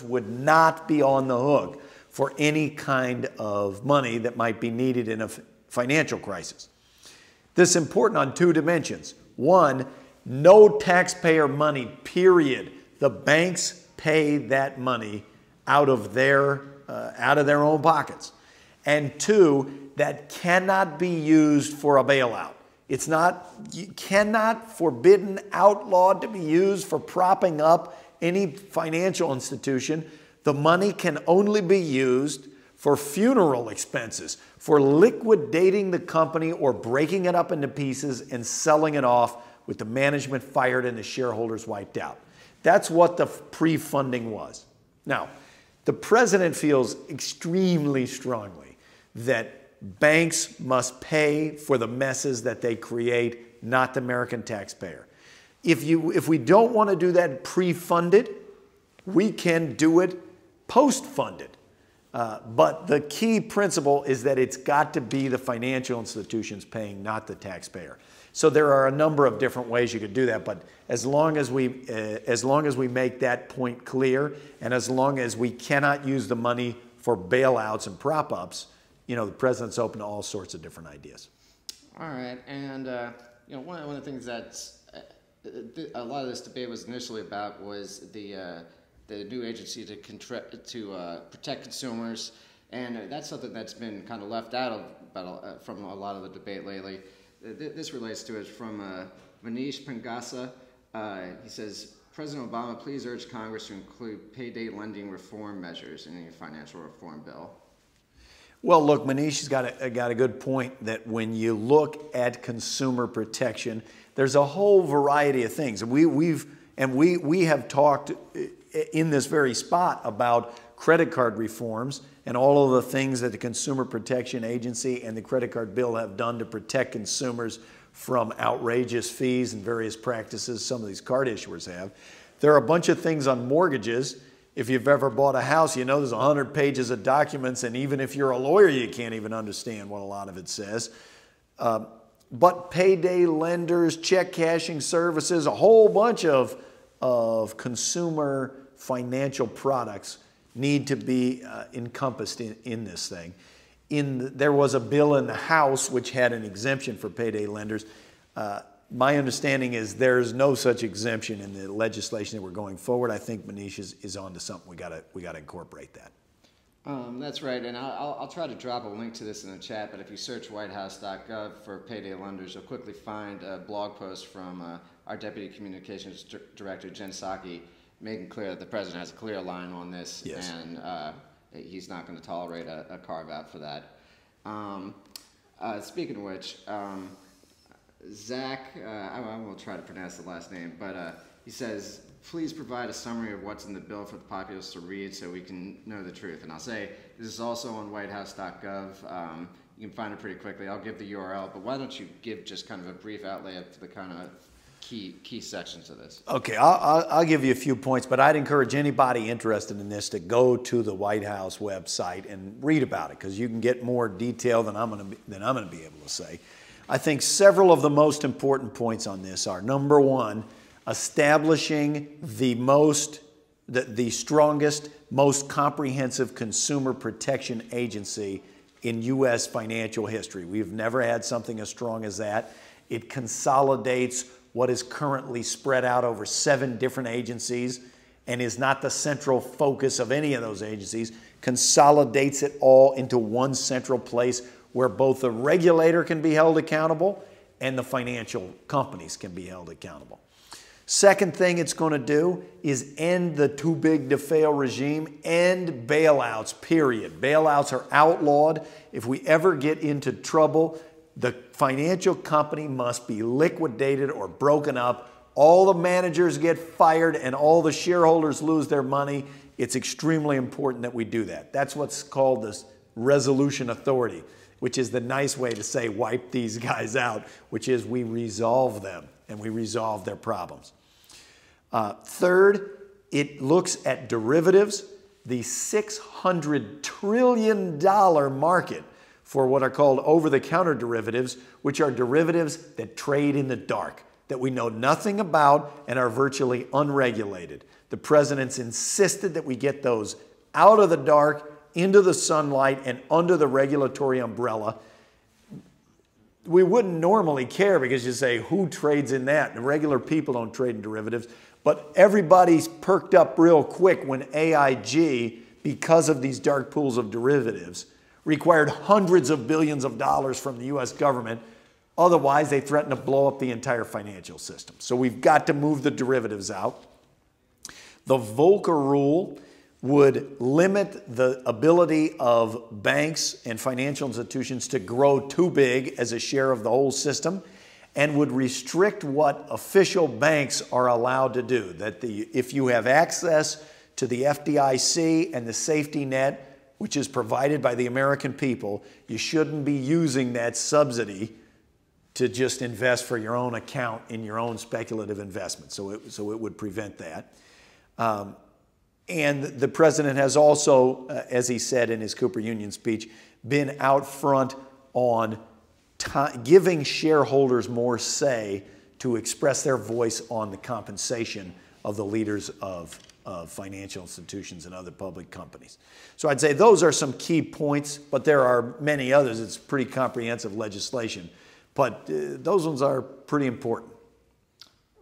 would not be on the hook for any kind of money that might be needed in a financial crisis. This is important on two dimensions. One, no taxpayer money, period. The banks pay that money out of their own pockets. And two, that cannot be used for a bailout. It's not, forbidden, outlawed to be used for propping up any financial institution. The money can only be used for funeral expenses, for liquidating the company or breaking it up into pieces and selling it off with the management fired and the shareholders wiped out. That's what the pre-funding was. Now, the president feels extremely strongly that banks must pay for the messes that they create, not the American taxpayer. If we don't want to do that pre-funded, we can do it post-funded. But the key principle is that it's got to be the financial institutions paying, not the taxpayer. So there are a number of different ways you could do that, but as long as we make that point clear, and as long as we cannot use the money for bailouts and prop-ups, the president's open to all sorts of different ideas. All right, and one of the things that's a lot of this debate was initially about was the new agency to protect consumers, and that's something that's been kind of left out from a lot of the debate lately. This relates to it from Manish Pangasa. He says, President Obama, please urge Congress to include payday lending reform measures in a financial reform bill. Well, look, Manish has got a good point that when you look at consumer protection, there's a whole variety of things. We have talked in this very spot about credit card reforms and all of the things that the Consumer Protection Agency and the credit card bill have done to protect consumers from outrageous fees and various practices some of these card issuers have. There are a bunch of things on mortgages. If you've ever bought a house, there's 100 pages of documents, and even if you're a lawyer, you can't even understand what a lot of it says. But payday lenders, check cashing services, a whole bunch of consumer financial products need to be encompassed in this thing. There was a bill in the House which had an exemption for payday lenders. My understanding is there's no such exemption in the legislation that we're going forward. I think Manish is on to something. We gotta incorporate that. That's right, and I'll try to drop a link to this in the chat, but if you search whitehouse.gov for payday lenders, you'll quickly find a blog post from our Deputy Communications Director, Jen Psaki, making clear that the president has a clear line on this, yes, and he's not going to tolerate a carve-out for that. Speaking of which, Zach, I won't try to pronounce the last name, but he says, please provide a summary of what's in the bill for the populace to read so we can know the truth. And I'll say, this is also on whitehouse.gov. You can find it pretty quickly. I'll give the URL, but why don't you give just kind of a brief outlay of the kind of key sections of this? Okay, I'll give you a few points, but I'd encourage anybody interested in this to go to the White House website and read about it, because you can get more detail than I'm going to be able to say. I think several of the most important points on this are, number one, establishing the strongest, most comprehensive consumer protection agency in U.S. financial history. We've never had something as strong as that. It consolidates what is currently spread out over 7 different agencies and is not the central focus of any of those agencies, consolidates it all into one central place where both the regulator can be held accountable and the financial companies can be held accountable. Second thing it's going to do is end the too big to fail regime, end bailouts, period. Bailouts are outlawed. If we ever get into trouble, the financial company must be liquidated or broken up. All the managers get fired and all the shareholders lose their money. It's extremely important that we do that. That's what's called this resolution authority, which is the nice way to say wipe these guys out, which is we resolve them and we resolve their problems. Third, it looks at derivatives, the $600 trillion market for what are called over-the-counter derivatives, which are derivatives that trade in the dark. that we know nothing about and are virtually unregulated. The president's insisted that we get those out of the dark, into the sunlight, and under the regulatory umbrella. We wouldn't normally care because you say, who trades in that? The regular people don't trade in derivatives. But everybody's perked up real quick when AIG, because of these dark pools of derivatives, required hundreds of billions of dollars from the U.S. government. Otherwise, they threaten to blow up the entire financial system. So we've got to move the derivatives out. The Volcker rule would limit the ability of banks and financial institutions to grow too big as a share of the whole system, and would restrict what official banks are allowed to do. That if you have access to the FDIC and the safety net, which is provided by the American people, you shouldn't be using that subsidy to just invest for your own account in your own speculative investment. So it would prevent that. And the president has also, as he said in his Cooper Union speech, been out front on giving shareholders more say to express their voice on the compensation of the leaders of financial institutions and other public companies. So I'd say those are some key points, but there are many others. It's pretty comprehensive legislation, but those ones are pretty important.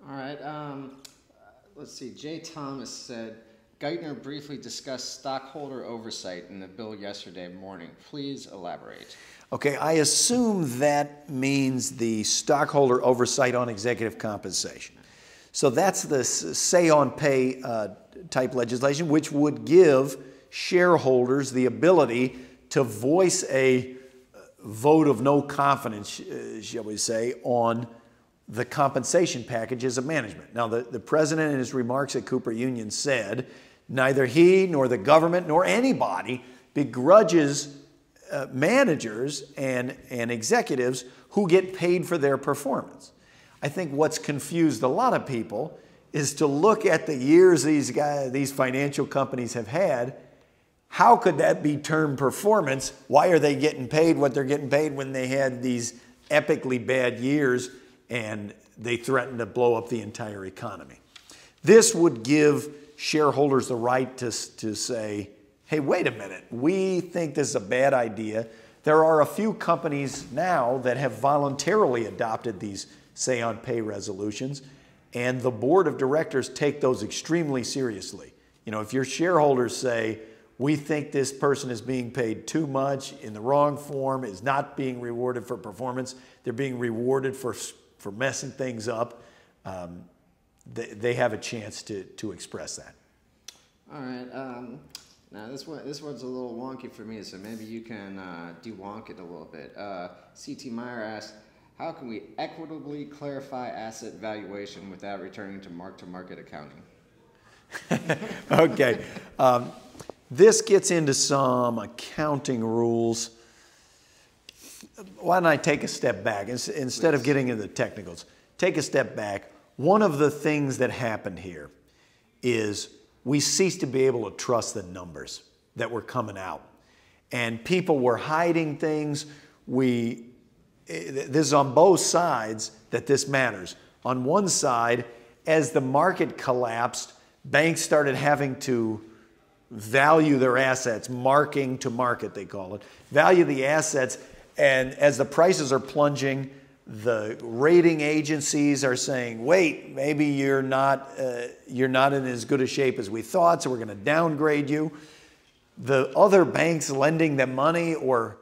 All right. Let's see. Jay Thomas said, Geithner briefly discussed stockholder oversight in the bill yesterday morning. Please elaborate. Okay, I assume that means the stockholder oversight on executive compensation. So that's the say-on-pay type legislation, which would give shareholders the ability to voice a vote of no confidence, shall we say, on the compensation packages of management. Now, the president in his remarks at Cooper Union said neither he nor the government nor anybody begrudges managers and executives who get paid for their performance. I think what's confused a lot of people is to look at the years these financial companies have had. How could that be termed performance? Why are they getting paid what they're getting paid when they had these epically bad years and they threatened to blow up the entire economy? This would give shareholders the right to say, hey, wait a minute, we think this is a bad idea. There are a few companies now that have voluntarily adopted these say-on-pay resolutions, and the board of directors take those extremely seriously. You know, if your shareholders say, we think this person is being paid too much in the wrong form, is not being rewarded for performance, they're being rewarded for messing things up, they have a chance to express that. All right. Now this one's a little wonky for me, so maybe you can de-wonk it a little bit. C.T. Meyer asked, how can we equitably clarify asset valuation without returning to mark-to-market accounting? Okay. This gets into some accounting rules. Why don't I take a step back? Instead of getting into the technicals, take a step back. One of the things that happened here is we ceased to be able to trust the numbers that were coming out. And people were hiding things. This is on both sides that this matters. On one side, as the market collapsed, banks started having to value their assets, marking to market, they call it, value the assets. And as the prices are plunging, the rating agencies are saying, wait, maybe you're not in as good a shape as we thought, so we're going to downgrade you. The other banks lending them money or